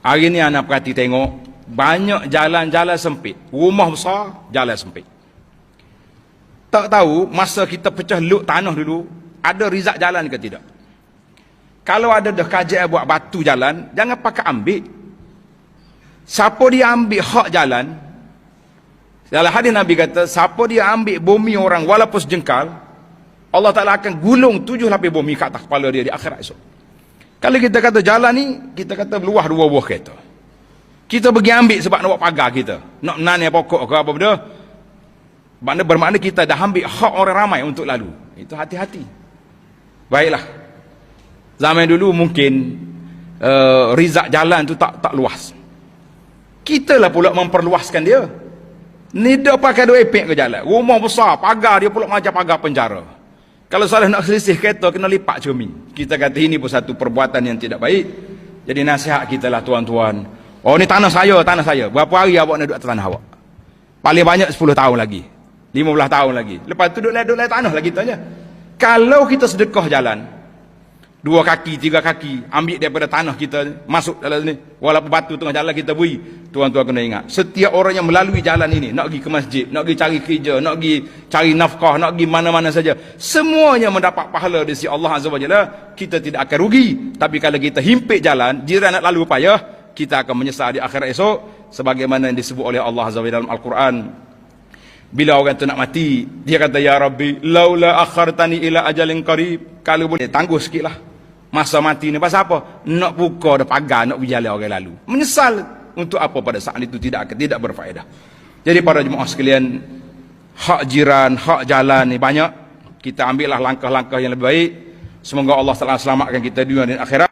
Hari ni anak perhati tengok, banyak jalan-jalan sempit. Rumah besar, jalan sempit. Tak tahu, masa kita pecah luk tanah dulu, ada rizak jalan ke tidak? Kalau ada dah kajian buat batu jalan, jangan pakai ambil. Siapa dia ambil hak jalan, dalam hadis Nabi kata, siapa dia ambil bumi orang walaupun sejengkal, Allah Ta'ala akan gulung 7 lapis bumi ke atas kepala dia di akhirat esok. Kalau kita kata jalan ni, kita kata luah 2 buah kereta. Kita pergi ambil sebab nak buat pagar kita. Nak menanam pokok ke apa benda. Bermakna kita dah ambil hak orang ramai untuk lalu. Itu hati-hati. Baiklah. Zaman dulu mungkin rizak jalan tu tak luas. Kita lah pula memperluaskan dia. Ni dia pakai 2 epek ke jalan. Rumah besar, pagar dia pula macam pagar penjara. Kalau salah nak selisih kereta, kena lipat cermin. Kita kata ini pun satu perbuatan yang tidak baik. Jadi nasihat kita lah tuan-tuan. Oh ni tanah saya. Berapa hari awak nak duduk atas tanah awak? Paling banyak 10 tahun lagi. 15 tahun lagi. Lepas tu duduk tanah lagi tanya. Kalau kita sedekah jalan, 2 kaki, 3 kaki, ambil daripada tanah kita, masuk dalam ni. Walaupun batu tengah jalan kita beri. Tuan-tuan kena ingat. Setiap orang yang melalui jalan ini, nak pergi ke masjid, nak pergi cari kerja, nak pergi cari nafkah, nak pergi mana-mana saja. Semuanya mendapat pahala di sisi Allah Azza wa Jalla. Kita tidak akan rugi. Tapi kalau kita himpit jalan, jiran nak lalu payah, kita akan menyesal di akhirat esok. Sebagaimana yang disebut oleh Allah Azza wa Jalla dalam Al-Quran. Bila orang tu nak mati, dia kata, Ya Rabbi, laula akhartani ila ajalin qarib. Kalau boleh, tangguh sikit lah. Masa mati ni pasal apa? Nak buka dah pagar, nak berjalan orang lalu. Menyesal untuk apa pada saat itu tidak berfaedah. Jadi para jemaah sekalian, hak jiran, hak jalan ni banyak. Kita ambillah langkah-langkah yang lebih baik. Semoga Allah Taala selamatkan kita dunia dan akhirat.